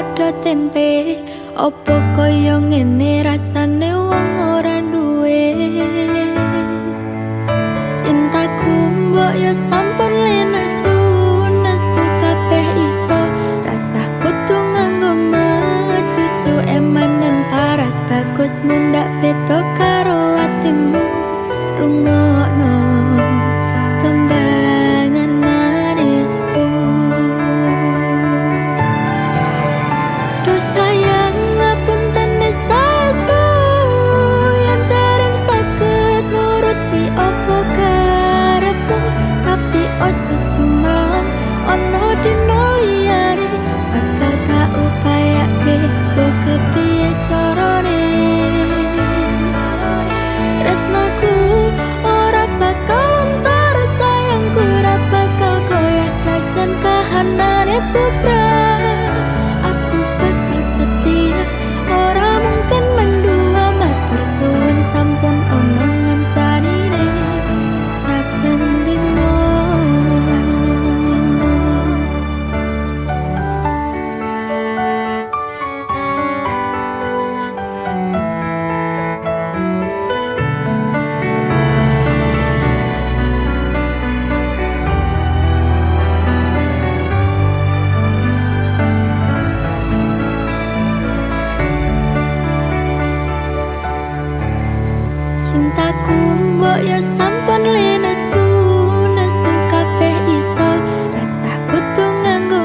padha tempe. Opo kaya ngene rasane wong ora duwe. Cintaku mbok ya sampun lenesu, nesu kabeh iso. Rasaku tuh nganggo cucu emanen paras bagus mundak beda karo atimu. Rungokno tembangan manisku. Duh sayang ngapunten saestu yen dereng saged nuruti apa karepmu, tapi ojo sumelang ono dino liyane bakal tak upayake mbok kepiye carane. Tresnaku ora bakal lontar, sayangku ora bakal goyah senajan kahanane bubrah. Aku bakal setia, ora mungkin mendua. Matur suwun sampun ono ngencanine saben dino. Cintaku mbok ya sampun lenesu, nesu kabeh iso. Rasaku tuh nganggo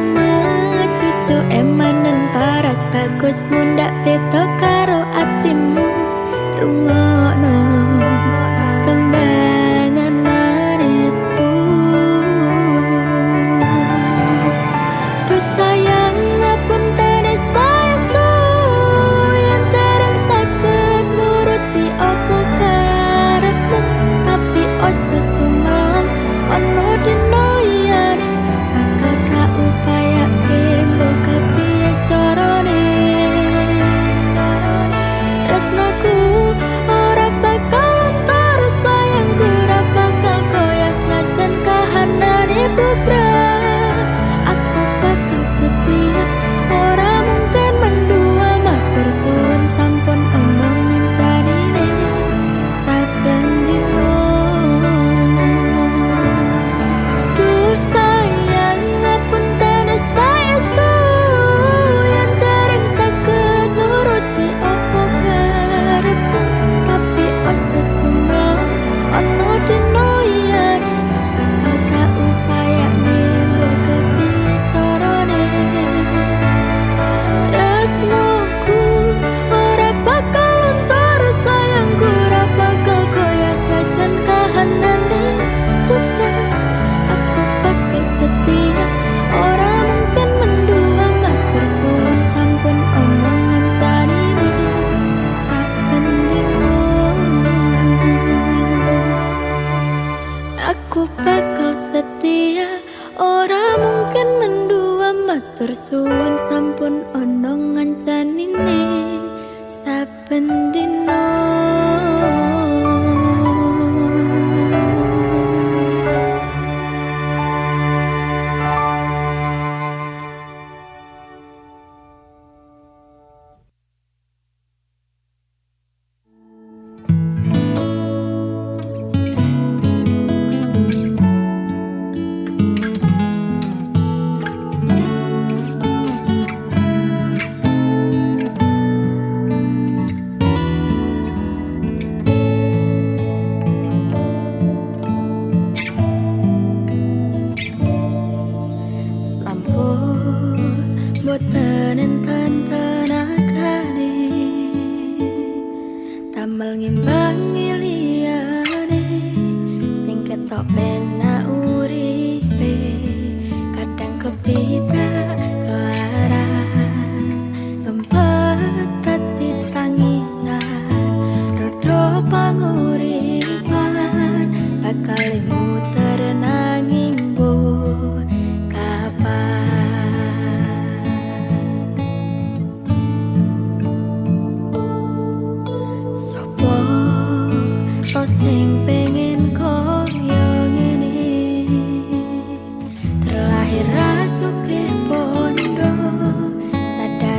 cucu emanen paras bagus mundak beda karo atimu. Rungokno tembangan manisku. Duh sayang ngapunten saestu yen dereng saged nuruti apa karepmu, tapi ojo sumelang ono dino liyane bakal gak upayake mbok kepiye carane. Tresnaku ora bakal lontar, sayangku ora bakal goyah senajan kahanane bubrah. Aku bakal setia, ora mungkin mendua. Matur suwun sampun ono ngencanine saben dino. Duh sayang ngapunten saestu yen dereng saged nuruti apa karepmu, tapi ojo sumelang ono dino liyane bakal gak upayane mbok kepiye carane. Tresnoku ora bakal lontar, sayangku ora bakal goyah senajan kahanane bubrah. Aku bakal setia, ora mungkin mendua. Matur suwun sampun ono ngencanine saben dino. Aku bakal setia, ora mungkin mendua. Matur suwun sampun ono ngencanine saben dino. Boten enten tenagane tamel ngimbangi liyane sing ketok penak uripe. Kadang kepita kelaran ngempet dadi tangisan, rodho panguripan bakal muter nanging mbok kapan. Sing pengen koyo ngene, terlahir rasuke pondo, sadar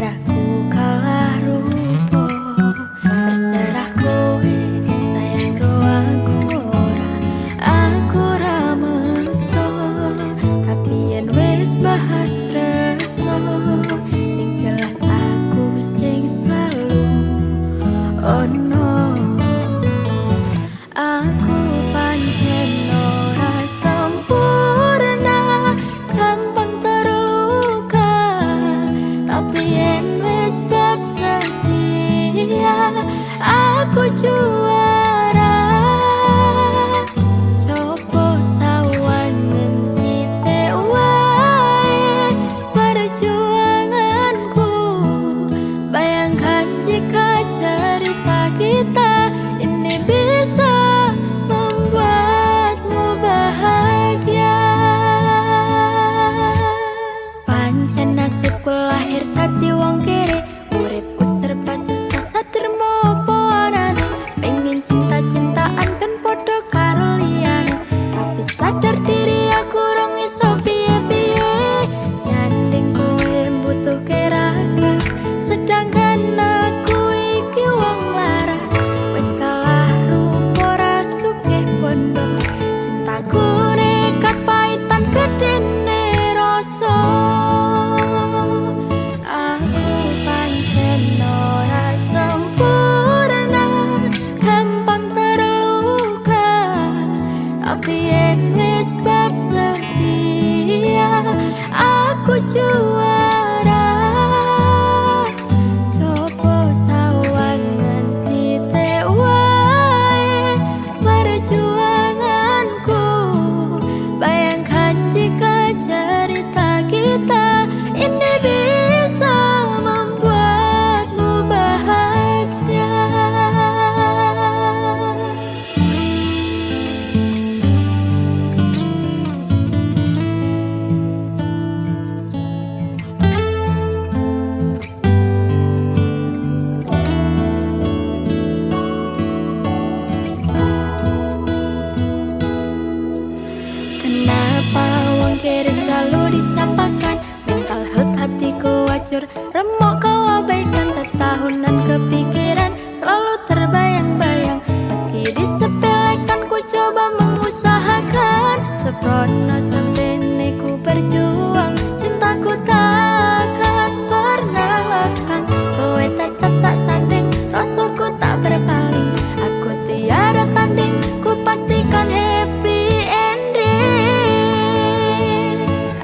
hancur. Remuk kau abaikan, tetahunan kepikiran selalu terbayang-bayang. Meski disepelekan ku coba mengusahakan, seprono sampai ku berjuang. Cintaku takkan pernah lekang, kowe tetap tak sanding, rasaku tak berpaling. Aku tiada tanding, ku pastikan happy ending.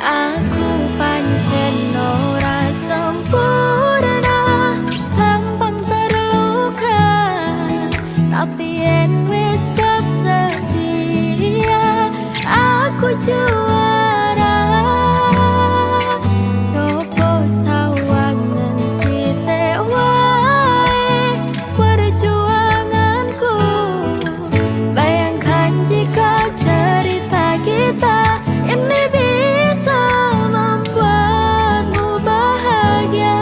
Aku pancen ora sempurna, gampang terluka, tapi yen wis bab setia aku juara. Coba sawangan sithik wae perjuanganku. Bayangkan jika cerita kita ini bisa membuatmu bahagia.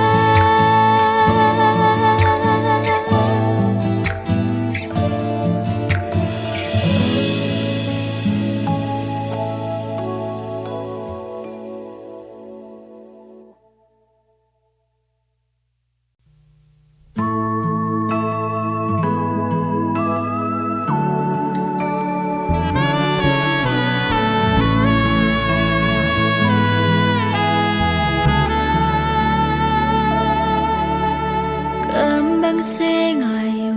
Kembang sing layu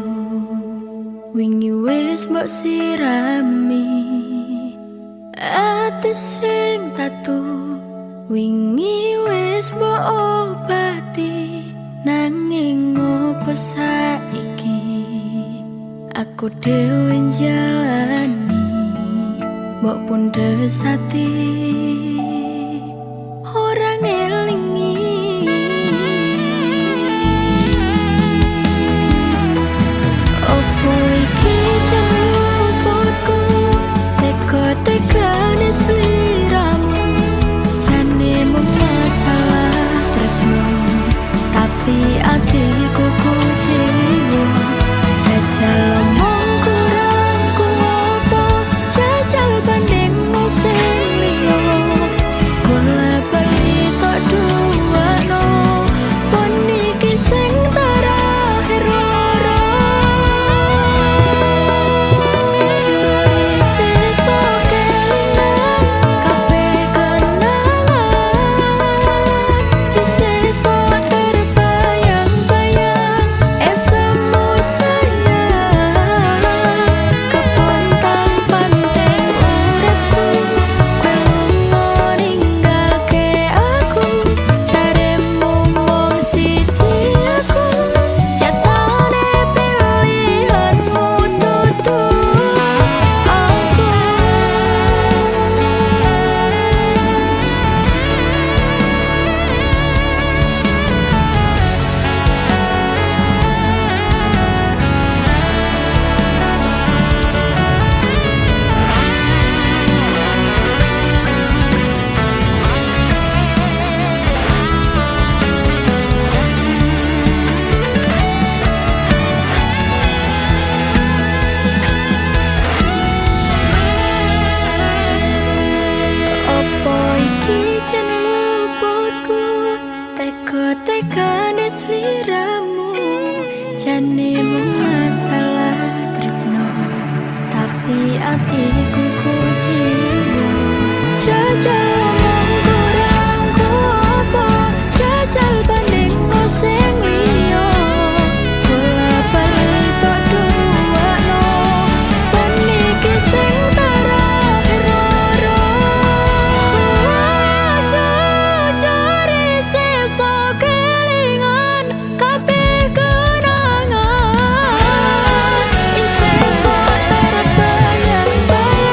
wingi wis mbok sirami, ati sing tatu wingi wis mbok obati. Nanging opo saiki aku dhewe njalani, mbok pundhes ati ora ngelingi. Opo iki jan luputku, teka-tekane sliramu. Jane mung masalah tresno, tapi atiku kuciwa. Jajal omong kurangku opo, jajal bandingmu sing liya. Bola bali tok duwano, pon iki sing terakhir loro. Jujur sesuk kelingan kabeh kenangan, sesuk terbayang-bayang esemu sayang. Kepon tampan teng uripku, kowe lunga ninggalke aku. Jaremu mung siji aku, nyatane pilihanmu dudu aku. Opo iki jan luputku, teka-tekane sliramu. Jane mung masalah tresno, tapi atiku kuciwa. Jajal omong kurangku opo, jajal bandingmu sing liya. Bola bali tok duwano, pon iki sing terakhir loro. Jujur sesuk kelingan kabeh kenangan, sesuk terbayang-bayang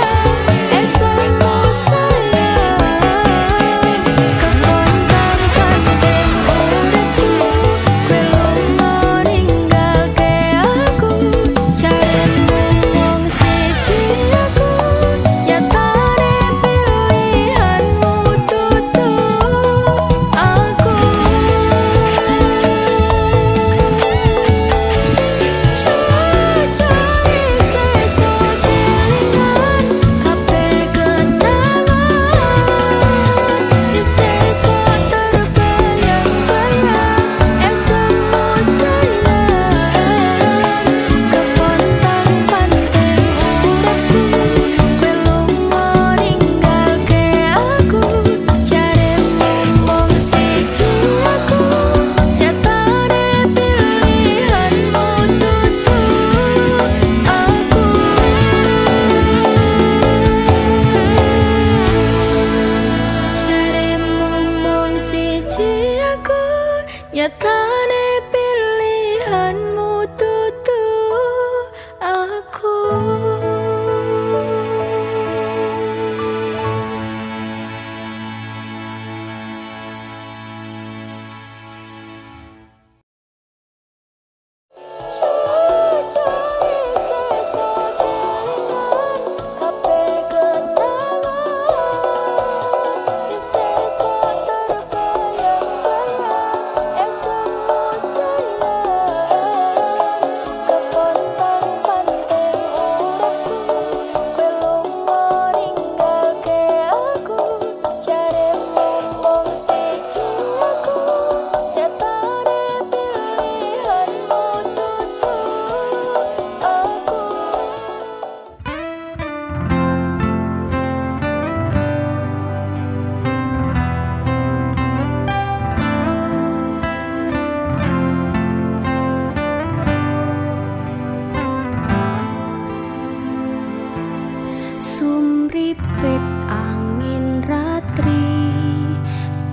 Sumripit angin ratri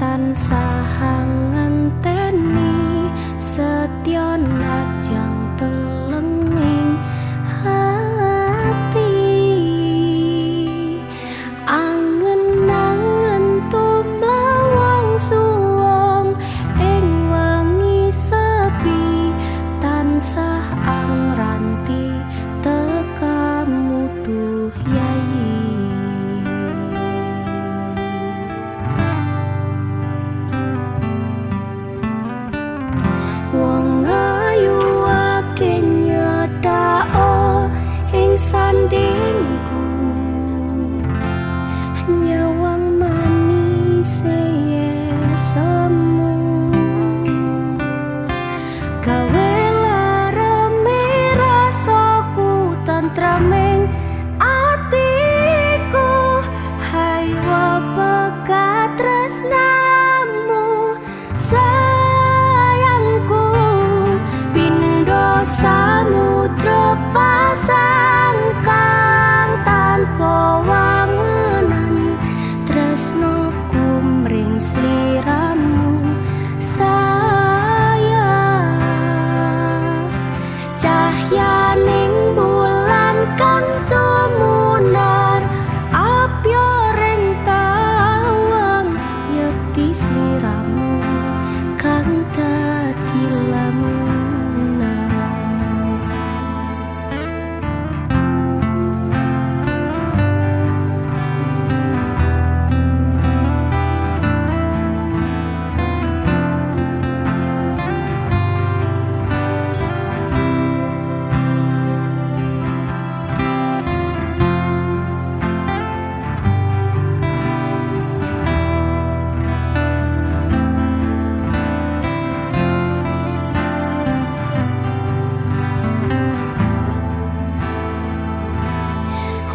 tansah ngenteni setya najang telenging hati angen-angen tumlawang suwung ing wengi sepi tansah angranti tekamu duh yai wong ayu ake nyedhao ing sandingku nyawang manis semu gawe lareme rasaku tentraming atiku hai pekat tresnamu sayangku pindho samudra pasang kang tanpa wangunan tresnoku mring sliramu sayang cahyaning bulan kang sumunar apyo ring tawang yekti sliramu kang dadi lamunan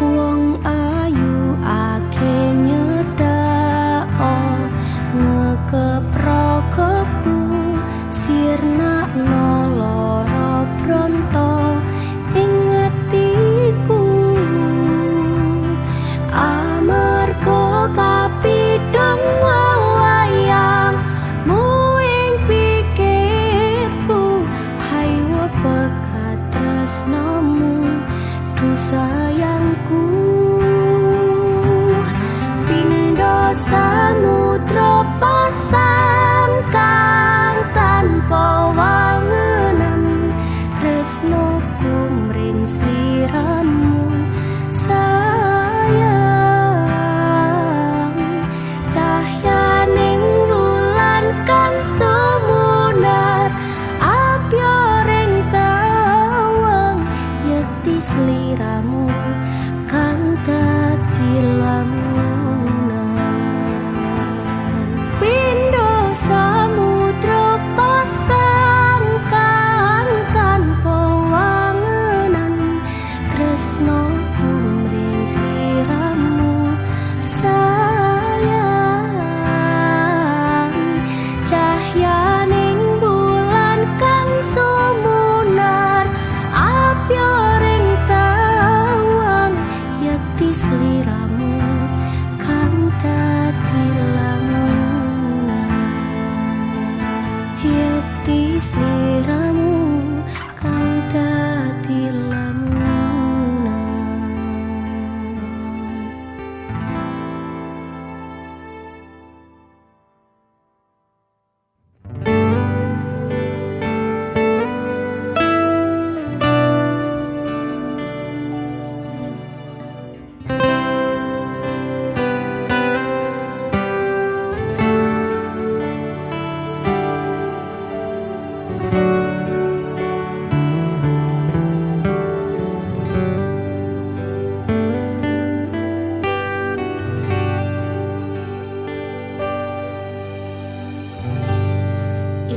wong ayu ake nyedhao ngekeprokoku sirnakno lara bronto ing atiku amarga kapidhong wayangmu ing pikirku hai pekat tresnamu duh sayangku pindho samudra pasang kang tanpa wangunan tresnoku mring sliramu sayang cahyaning bulan kang sumunar apyo ring tawang yekti sliramu kang dadi lamunan pindho samudra pasang kang tanpa wangunan tresnoku mring sliramu sayang cahyaning bulan kang sumunar apyo ring tawang yekti sliramu kang dadi lamunan yekti sliramu kang dadi lamunan.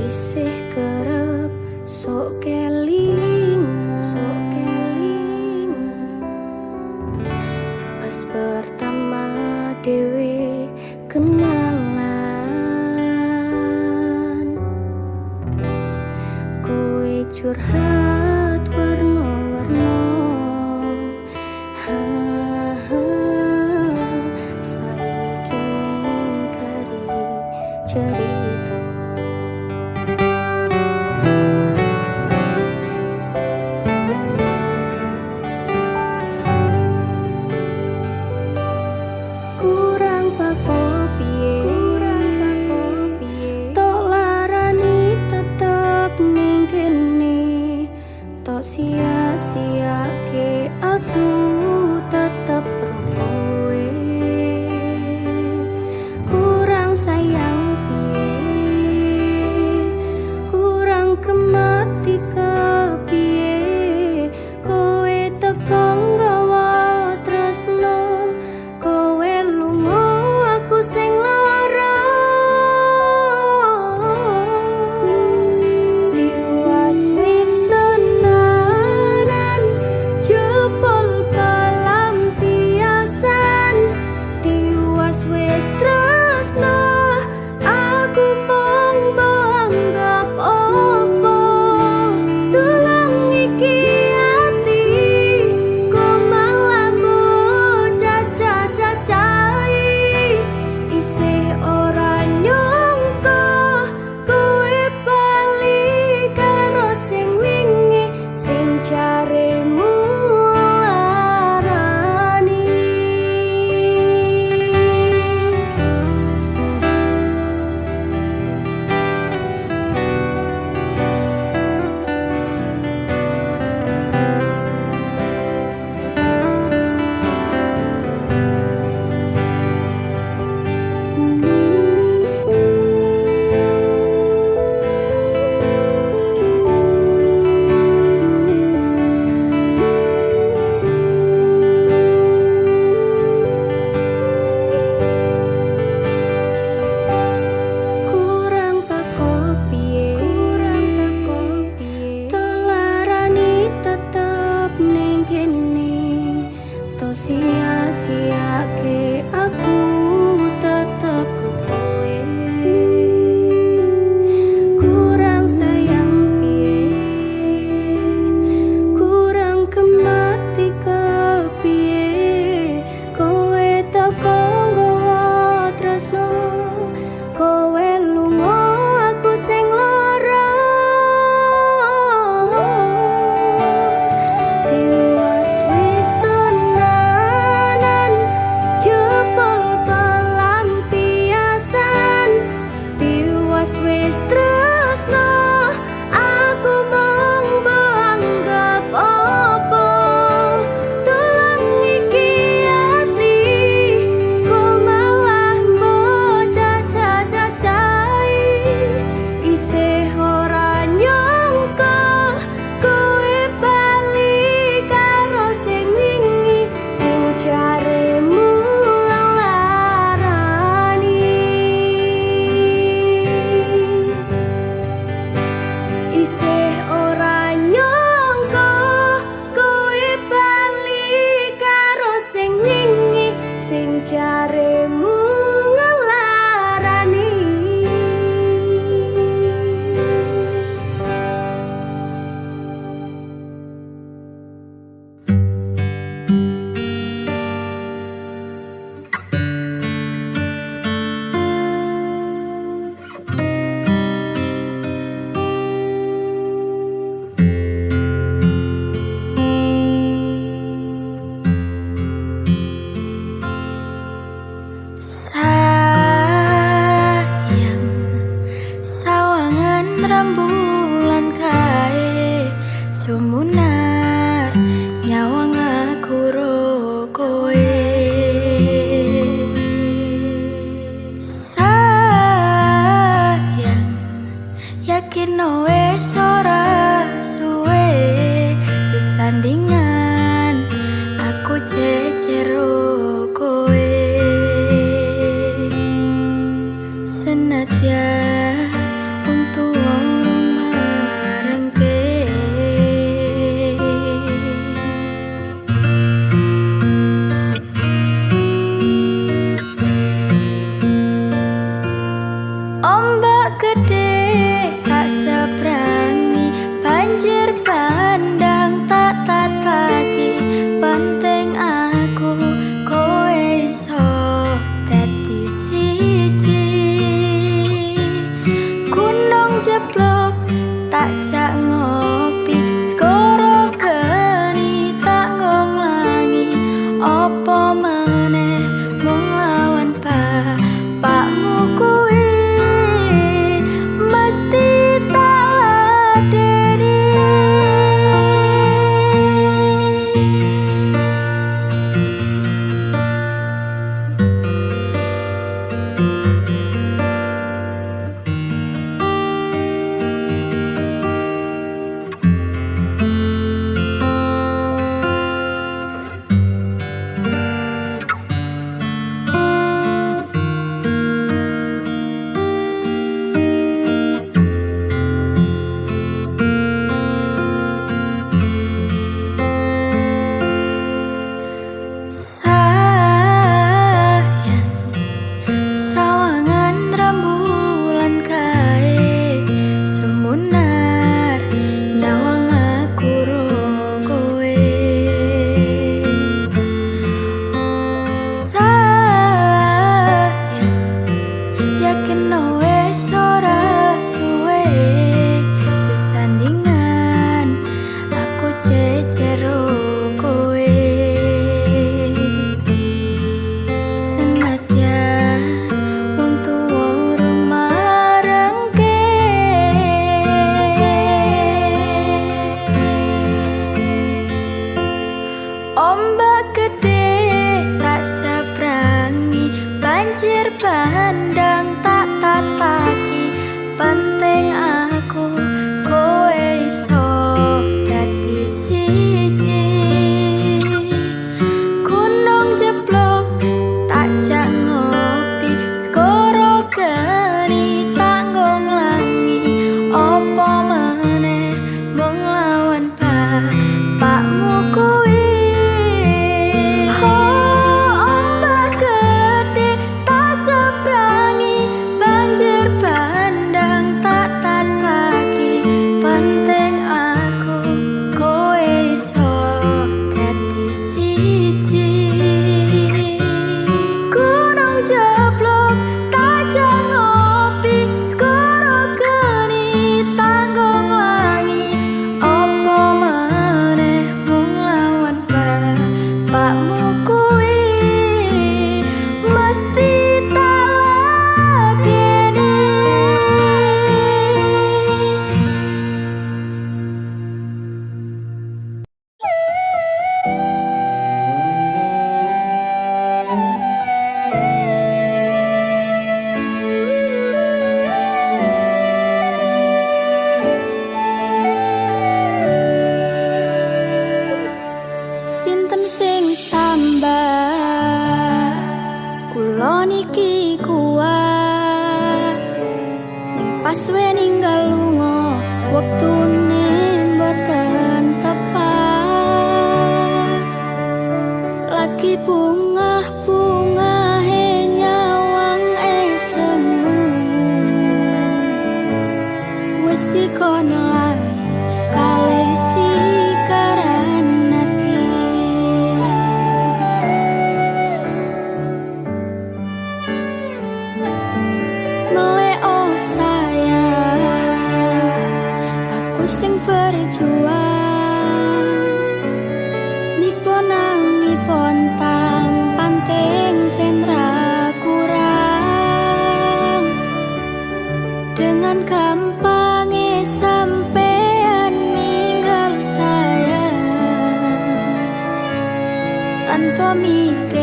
Isih kerep sok kelingan pas pertama dewe kenalan kowe curhat warna-warna sia-siake aku tetep kowe. Kurang sayang piye, kurang kemati kepiye, kowe teko nggawa tresno, kowe lunga aku sing lara. Tiwas wis tenanan jebol pelampiasan, tiwas wis tresno aku mung anggap apa. Tolong iki ati kok malah mbok caca-cacai, isih ora nyangka kowe bali karo sing wingi sing jaremu nglarani. Isih ora nyangka kowe bali karo sing wingi sing jaremu nglarani.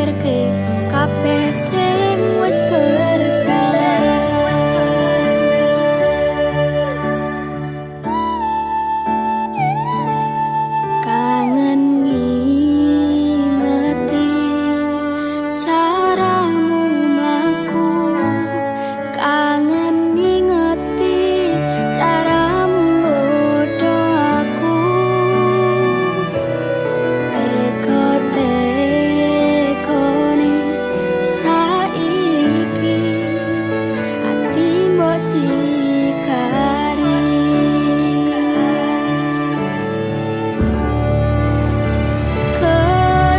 nyingkirke kabeh sing wis berjalan. Kangen ngingeti caramu mlaku, kangen ngingeti caramu nggodho aku. Teko-tekone saiki ati mbok sikari.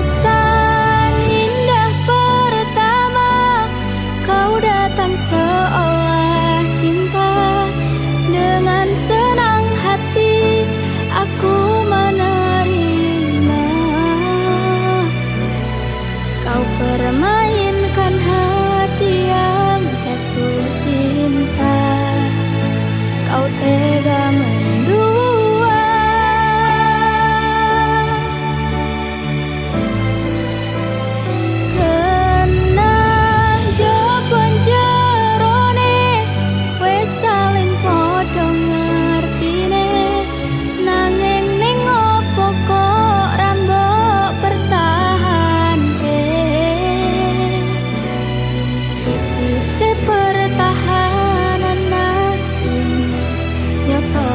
Kesan indah pertama kau datang seolah cinta. Dengan senang hati aku menerima. Kau permainkan hati yang jatuh cinta. Kau tega mendua. Kena jebon jerone wis saling padha ngertine. Nanging ning opo kok ra mbok pertahanke. Tipis pertahanan ati nyoto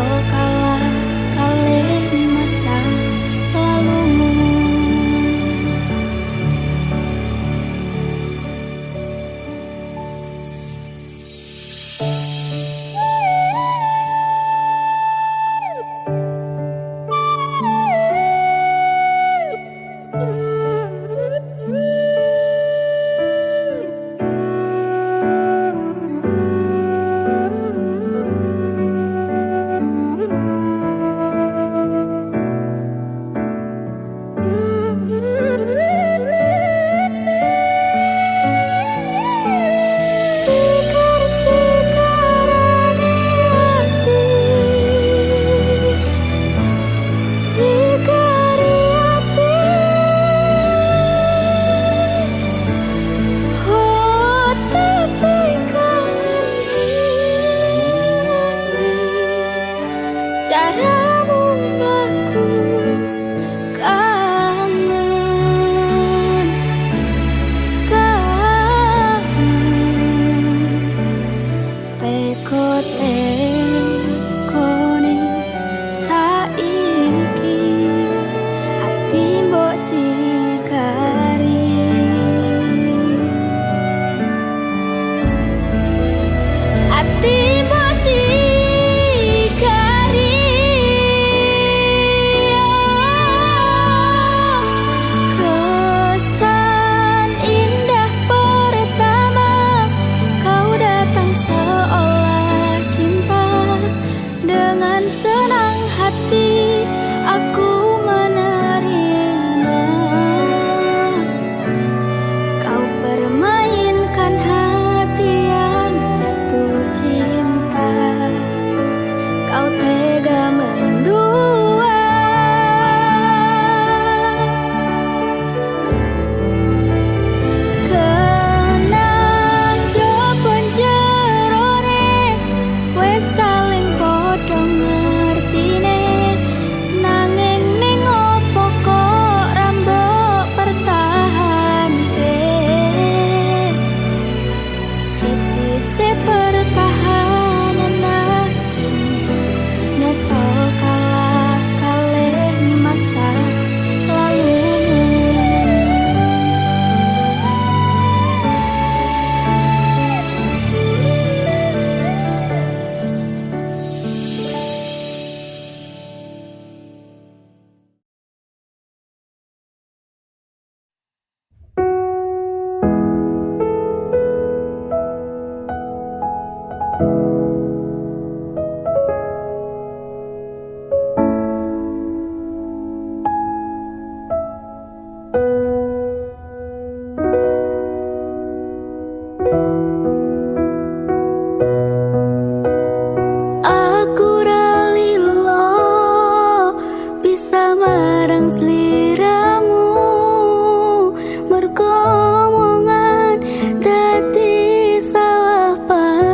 omongan dadi salah paham.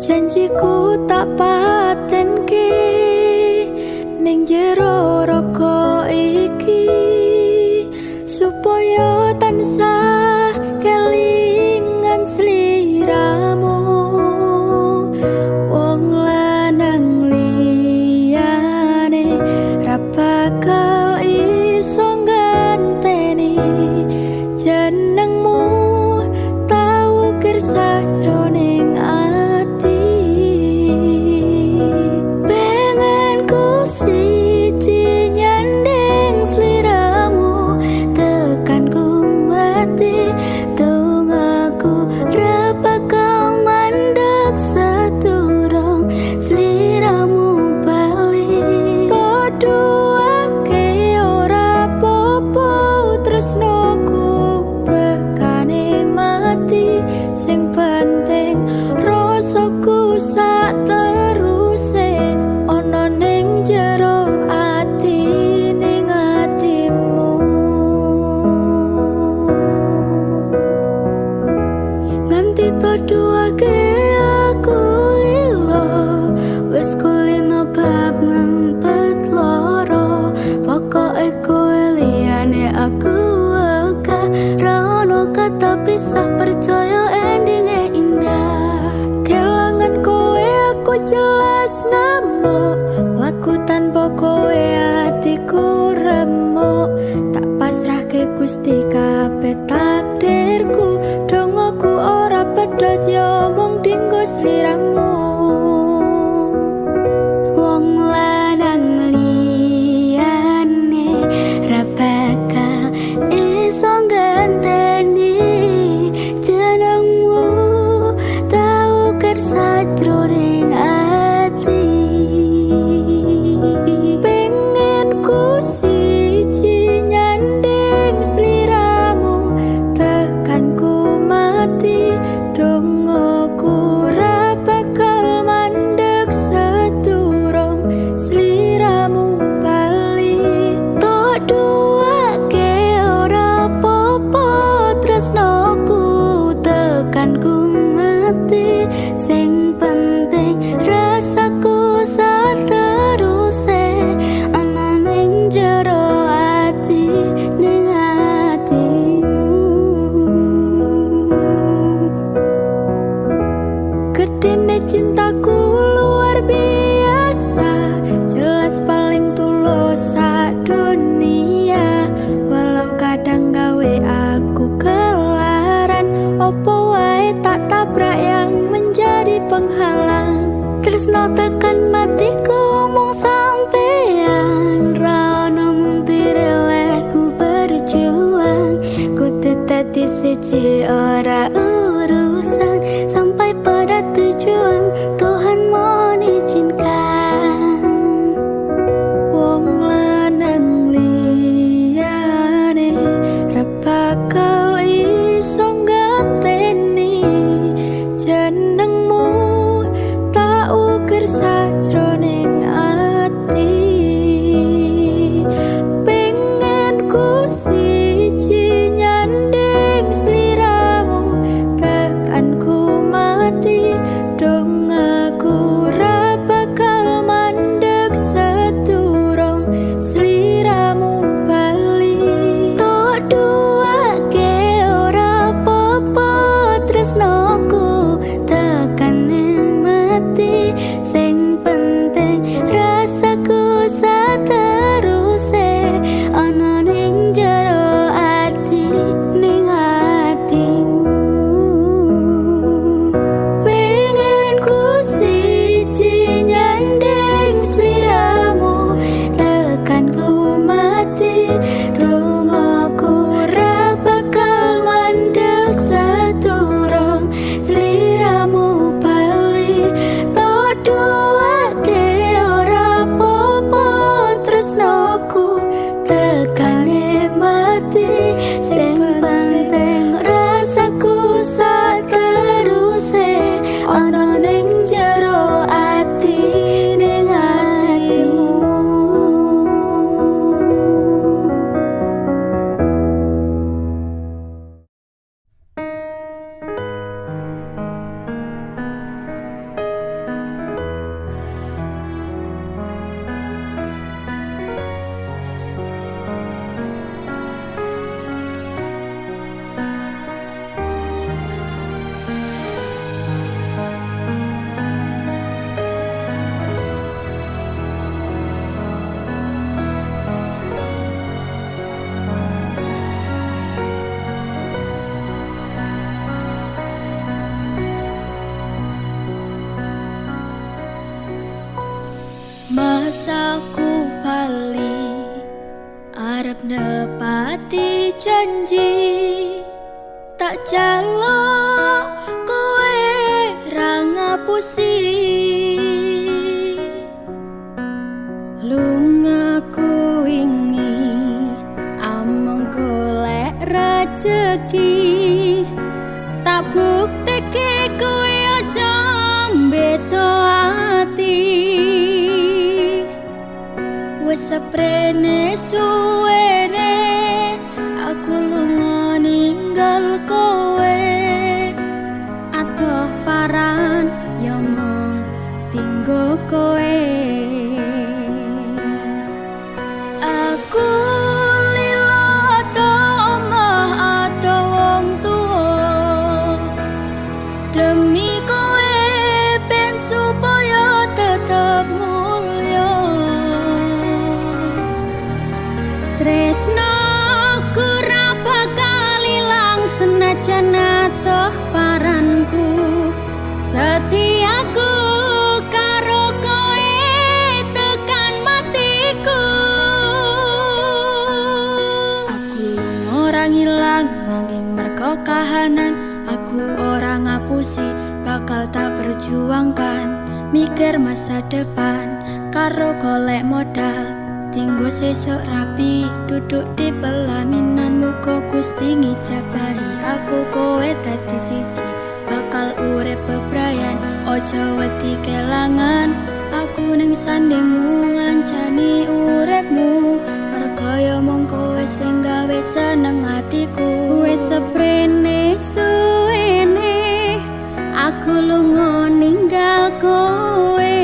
Janjiku tak patenke ning jero roko iki supaya tansah kelingan sliramu. Wong lanang liyane ra bakal iso ngenteni jenengmu tau kersa jroning ati. Pengen ku siji nyandeng sliramu tekan ku mati tungaku ra bakal mandeg sedurung sliramu bali. Koduake ora popo tresnoku tekane mati sing penting rasaku sak teruse ana ning jero ati ning atimu. Nganti toduake aku lilo wis kulino bab ngempet loro pokoke kowe liyane aku ega ra ono kata pisah percaya endinge indah. Kelangan kowe aku jelas ngamuk laku tanpa kowe hatiku remuk tak pasrahke Gusti kabeh takdirku dongoku ora pedhot yo mung dinggo sliramu. Wong lanang liyane ra bakal iso ngenteni jenengmu tau kersa jroning ati. Pengen ku siji nyandeng sliramu tekan ku mati dongoku ra bakal mandeg sedurung sliramu bali. Tok duake ora popo tresnoku tekan ku mati sing penting rasaku sateruse ana ning jero ati ning atimu. Gedene cintaku luar biasa jelas paling tulus sak dunia walau kadang gawe aku kelaran opo wae tak tabrak yang menjadi penghalang. Tresno tekan matiku mung sampean ra ono mung direlehku berjuang kudu dadi siji ora urusan sampai pada tujuan Tuhan mohon izinkan. Wong lanang liyane ra bakal iso ngenteni jenengmu tau kersa jroning ati. Pengen ku siji nyandeng sliramu tekan ku mati dongaku ra bakal mandeg sedurung sliramu bali. Tok duake ora popo tresnoku tekan ning mati sing penting rasaku sateruse ana ning jero nepati janji tak jaluk kowe ra ngapusi lungaku wingi among golek rejeki tak buktike kowe aja mbeto ati wis seprene suwene aku lunga ninggal kowe adoh paran ya mung tinggo kowe aku lilo ado omah ado wong tuwa demi kowe ben supaya tetep mulya tresno ora bakal ilang senajan atoh paranku setiaku karo kowe tekan matiku aku ora ngilang nanging mergo kahanan aku ora ngapusi bakal tak perjuangkan mikir masa depan karo golek modal tinggo sesuk rapi duduk di pelaminan muga Gusti ngijabahi aku kowe dadi siji bakal urip bebrayan ojo wedi kelangan aku ning sandingmu ngancani uripmu mergo ya mung kowe sing gawe seneng atiku wis seprene suwene aku lunga ninggal kowe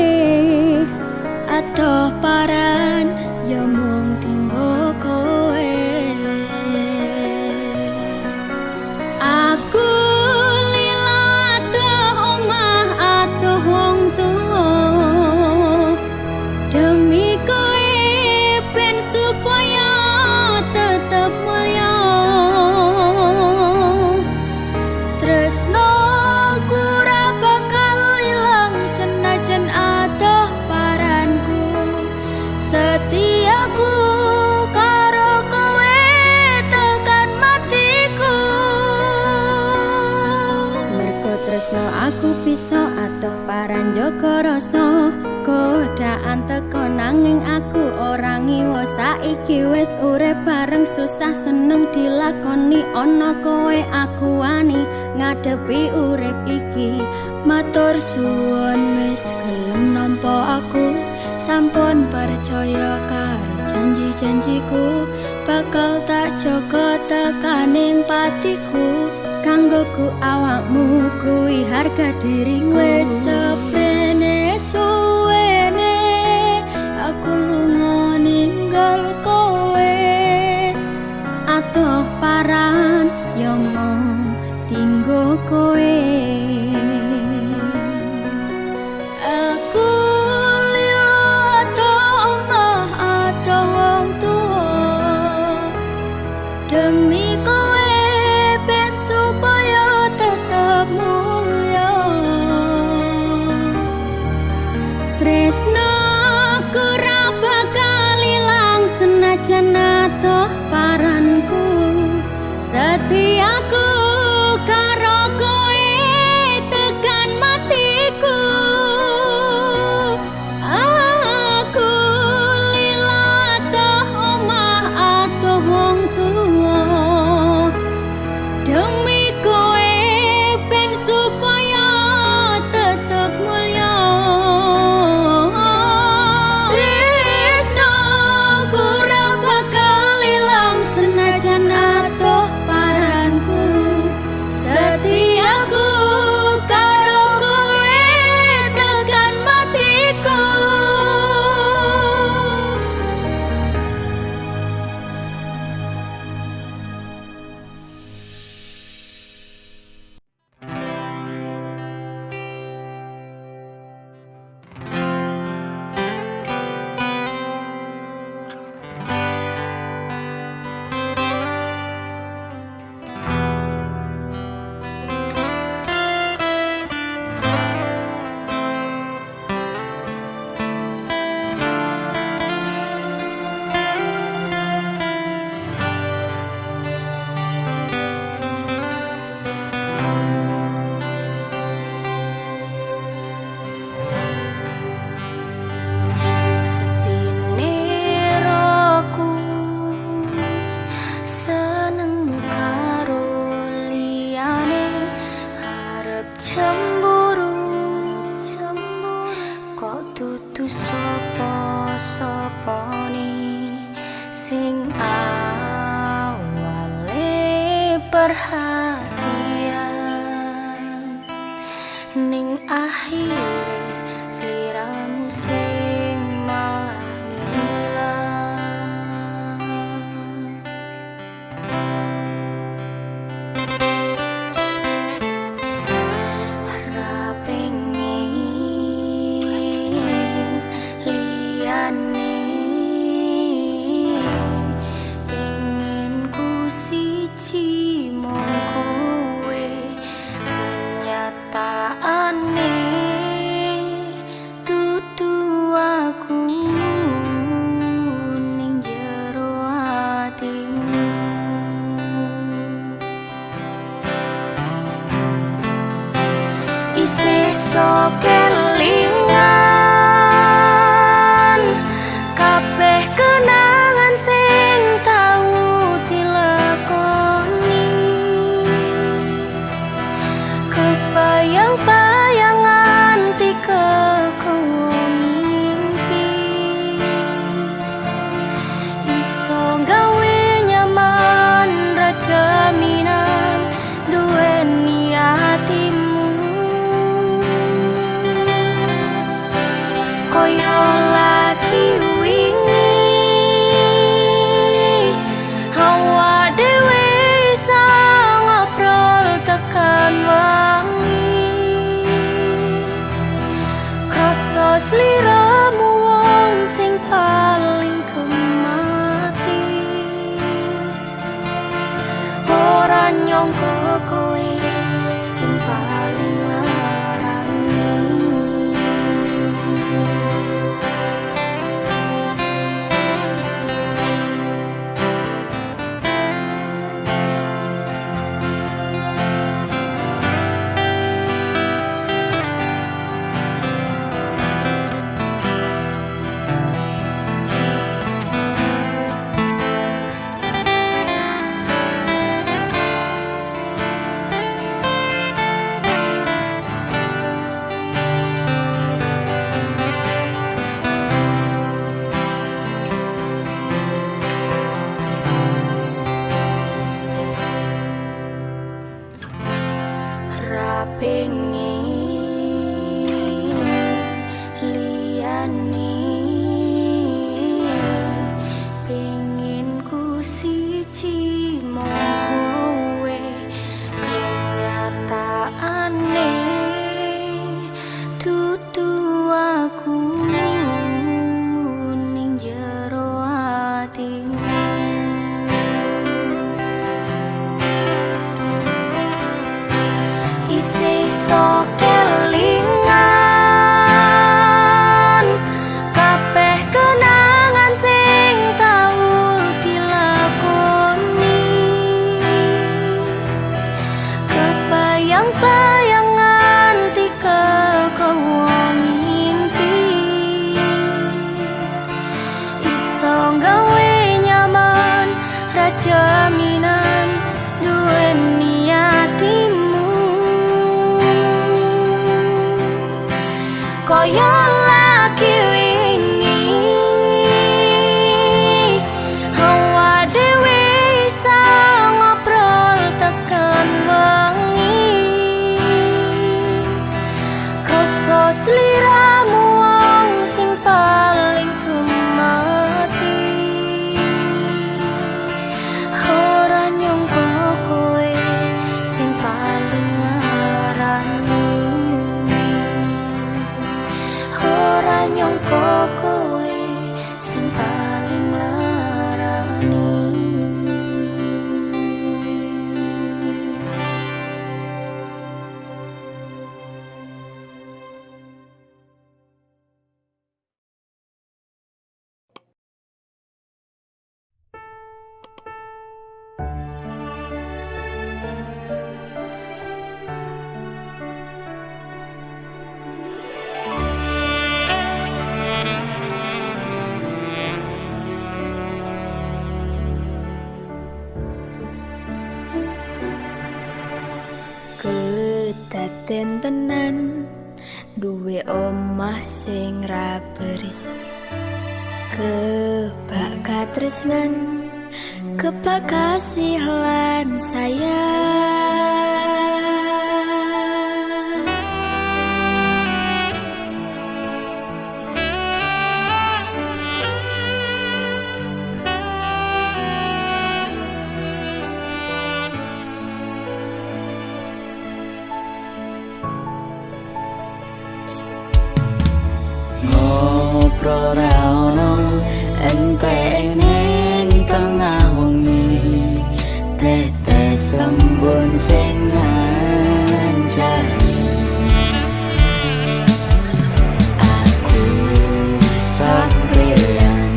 atoh paran ya mung tinggo kowe aku lila atoh omah atoh wong tuwa demi kowe ben supaya tetep mulya tresno ora bakal ilang senajan atoh paranku setiaku karo kowe tekan matiku mergo tresno aku bisa atoh paran jaga rasa godaan teko nanging aku ora ngiwa saiki wis urip bareng susah seneng dilakoni ana kowe aku wani ngadepi urip iki matur suwun wis gelem nampa aku sampun percaya karo janji-janjiku bakal tak jaga tekaning patiku kanggoku awakmu kuwi harga diriku wis seprene suwene aku lunga ninggal kowe atoh paran ya mung tinggo kowe aku lilo ado omah ado wong tuwa demi kowe ben supaya tetep mulya tresno ora bakal ilang senajan atoh paranku setiaku karo kowe tekan matiku aku lila atoh omah atoh wong tuwa perhatian ning akhire sliramu sing malah ngilang. Ra pengin liyane, pengin ku siji mung kowe, kenyataane dudu aku ning jero atimu. Isih sok kelingan kabeh kenangan sing tau dilakoni, kebayang-bayangan dikekowo mimpi, iso gawe nyaman ra jaminan duweni atimu. Koyo lagi wingi hawa dewe isa ngobrol tekan wangi, krasa sliramu wong sing paling kemati, ora nyangka kowe sing paling larani. Ra pengin liyane, pengin ku siji mung kowe, kenyataane dudu aku ning jero atimu. Isih sok kelingan kabeh kenangan sing tau dilakoni, kebayang-bayangan dikekowo mimpi, iso gawe nyaman ra jaminan duweni atimu. Koyo lagi wingi hawa dewe isa ngobrol tekan wengi, krasa sliramu wong sing paling kemati, ora nyangka kowe sing paling larani, ora nyangka kowe sing paling larani. Kedaden tenan duwe omah sing ra bersih, kebak katresnan Kekasih lan sayang. Ngobrol ra ono entek ning tengah wengi, tetes embun sing ngancani. Aku sampeyan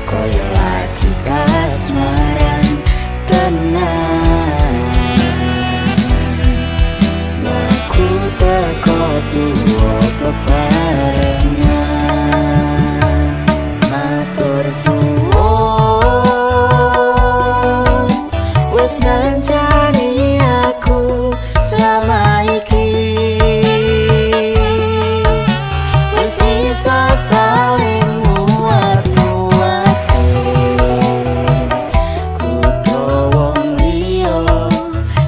koyo lagi kasmaran tenan. Aku teko tuwa bebarengan. Matur suwun wis ngancani aku selama iki. Wis iso saling nguat-nguatke. Kudu wong liya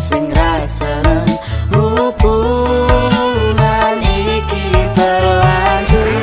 sing rasanen hubungan iki berlanjut.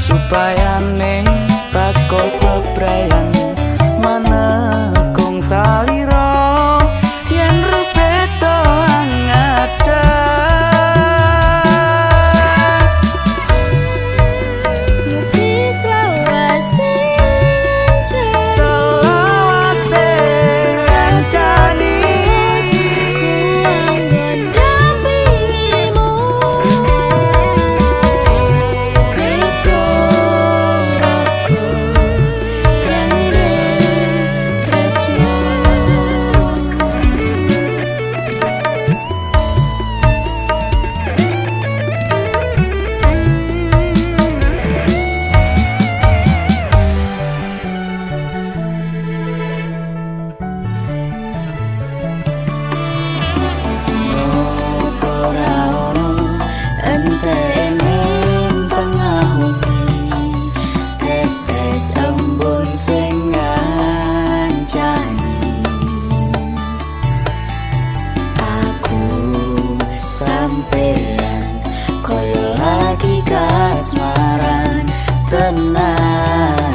Supaya nih bakal bebrayan menekung saliro yen rupeto angada. Koyo lagi kasmaran tenan.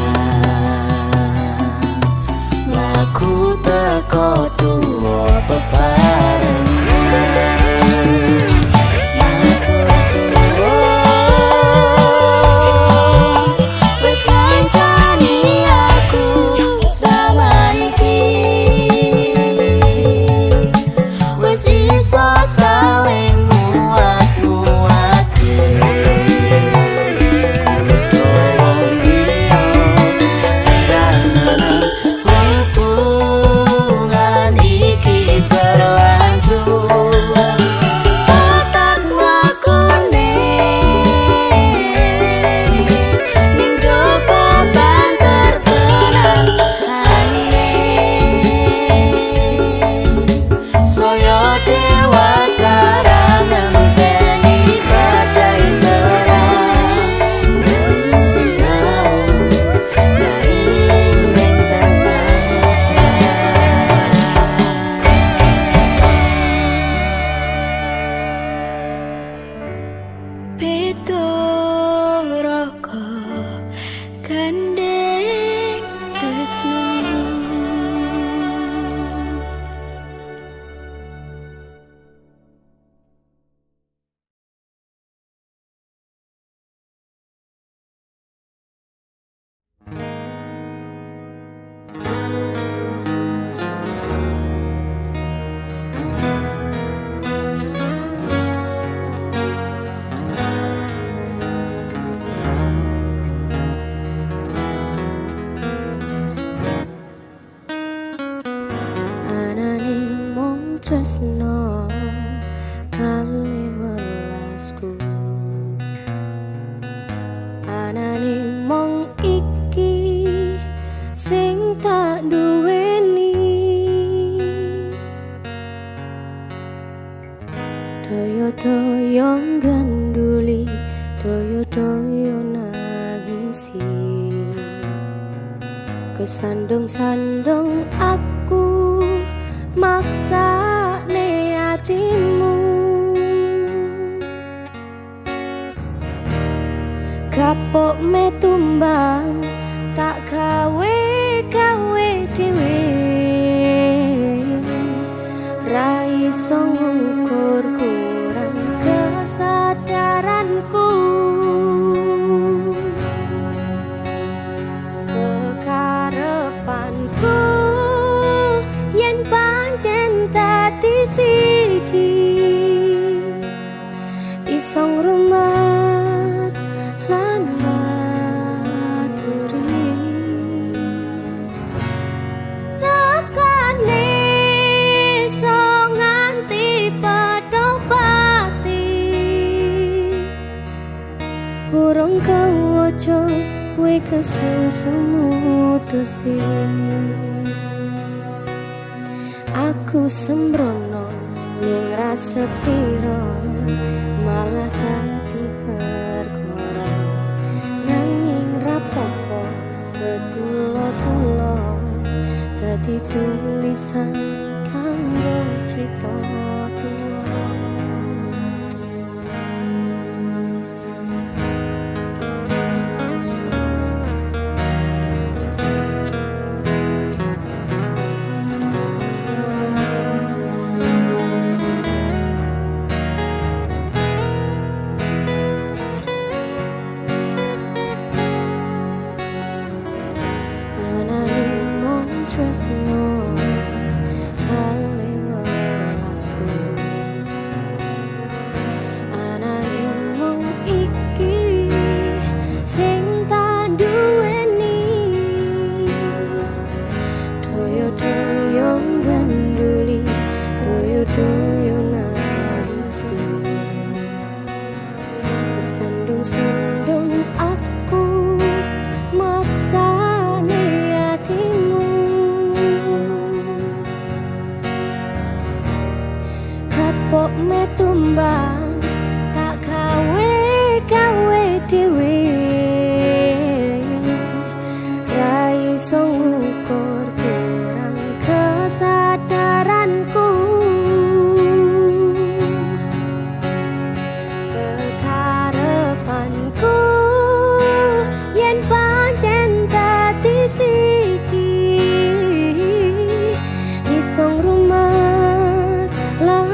Laku teko tuwa bebarengan. Matur suwun wis ngancani aku selama iki. Wis iso saling hubungan tresno kali welasku anane mong iki sing tak duweni toyo-toyo ganduli toyo-toyo nangisi kesandung-sandung aku maksa ne hatimu kapok me tumbang tak gawe dhewe ra iso ngukur kurang kesadaranku kekarepanku yen pancen dadi siji iso ngrumat lan maturi tekane iso nganti padha pati urung kawoco kowe kesusu mutusi aku sembrono ning rasa piro malah dadi perkara nanging rapopo betulo-tulo dadi tulisan kanggo crita tuwa tresno kali welasku anane mung iki sing tak duweni toyo-toyo ganduli toyo-toyo nangisi kesandung-sandung aku maksa pok me tumbang tak gawe dhewe ra iso ngukur kurang kesadaranku kekarepanku yen pancen dadi siji iso ngrumat lan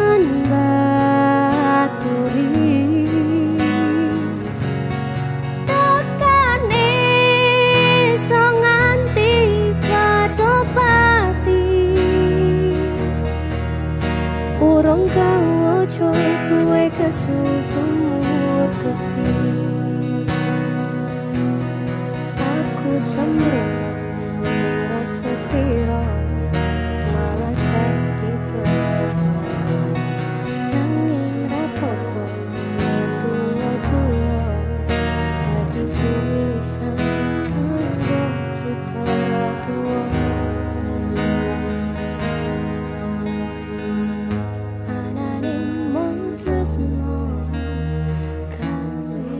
urung kawoco kowe kesusu mutusi aku sembrono rasa piro malah dadi perkara nanging rapopo tulo-tulo dadi tulisan kanggo crita tuwa tresno kali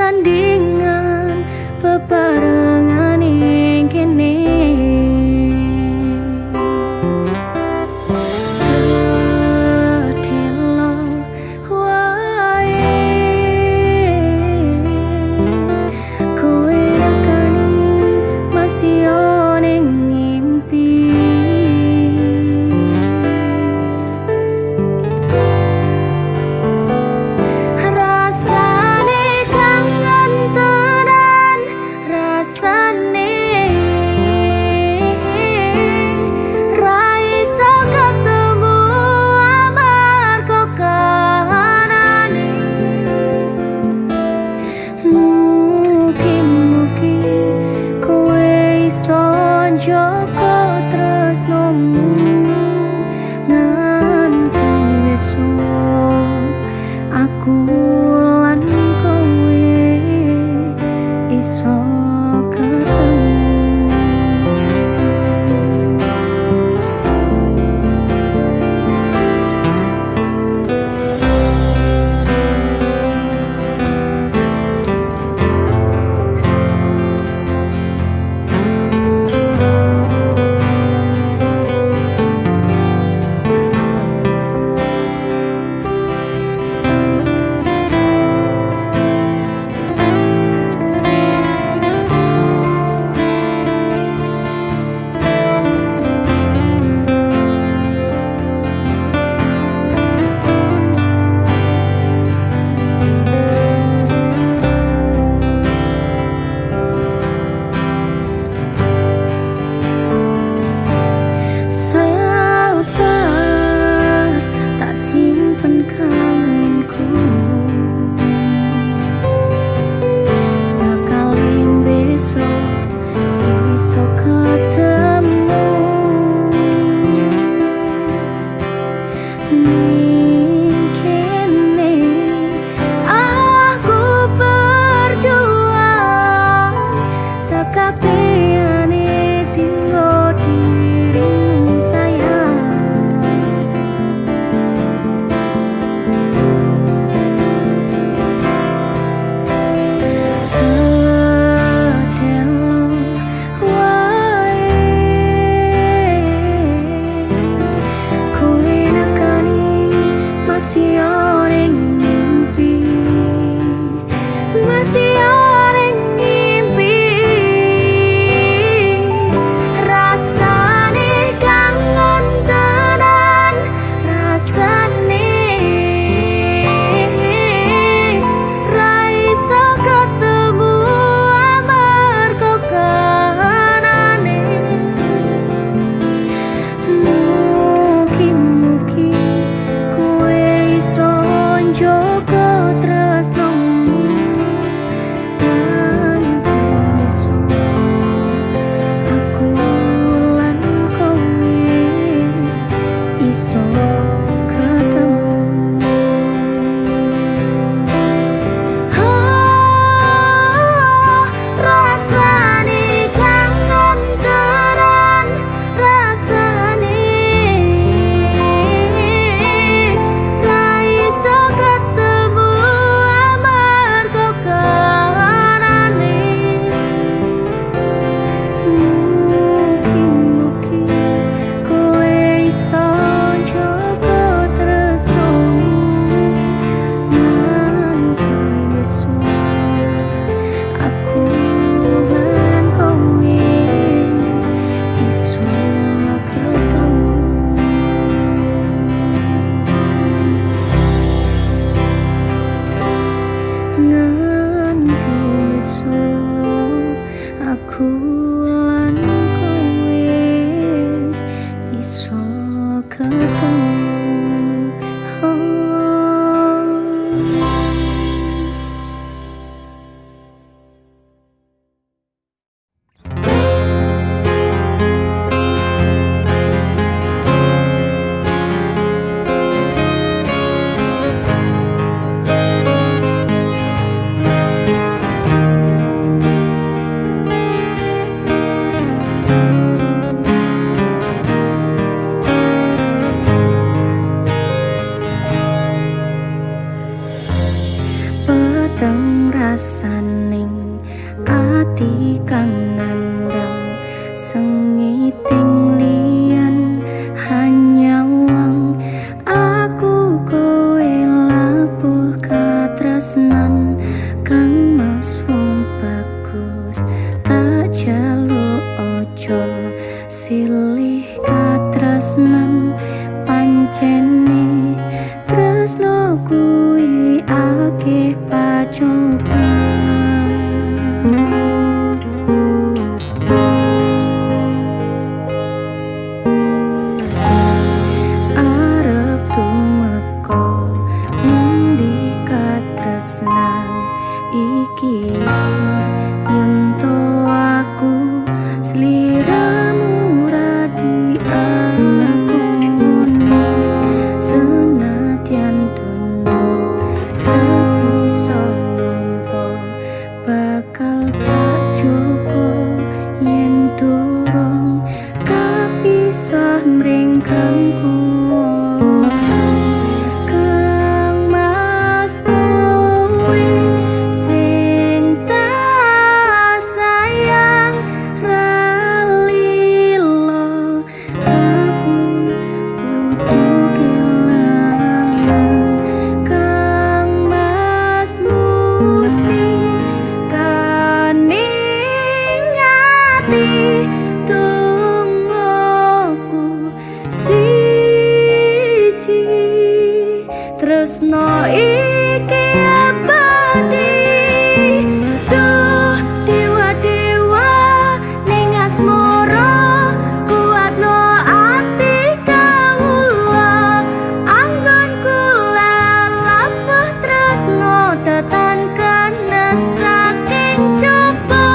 sesandingan bebarengan ing kene. Sedelo wae kowe nekani masih ning ngimpi. Joko tresnomu nganti besok aku lan kowe iso ketemu. katresnan pancene tresno kuwi akeh pacoban. Arep tumeka ngendi katresnan iki yen to aku sliramu ra diakoni senadyan donya tapi songo bakal tak joko yen durung kapisah mringkang kuwasa kang mas kowe sing tak sayang ra lilo aku kudu kelangan kang mas musti kaningati tungguku siji tresno iki abadi duh dewa-dewa ning asmara kuatno ati kawula anggon kula lapah tresno tetan kanet saking coba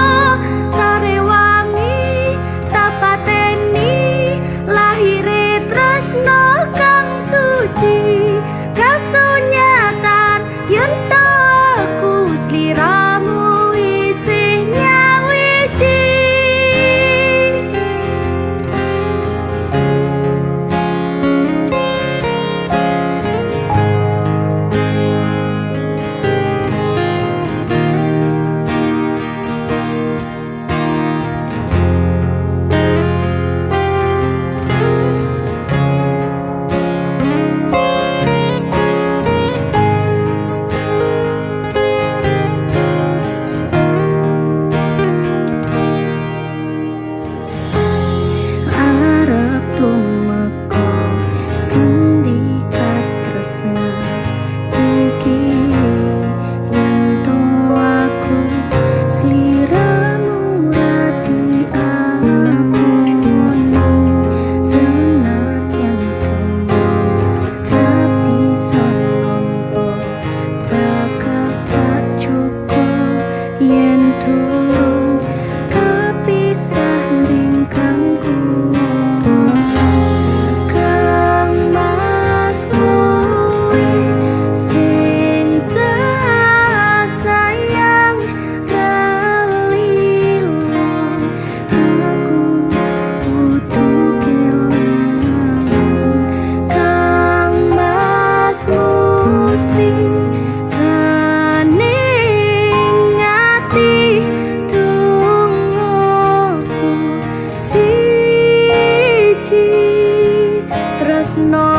tarewangi tapateni lahire tresno kang suci kasunyatan yen to aku sliramu isih nyawiji. Arep tumeka ngendi katresnan iki yen to aku sliramu ra diakoni senadyan donya tapi songo bakal tak cukup yen durung kapisah mringkang kuwasa kang mas kowe sing tak sayang ra lilo aku kudu kelangan kang mas musti kaningati tungguku siji tresno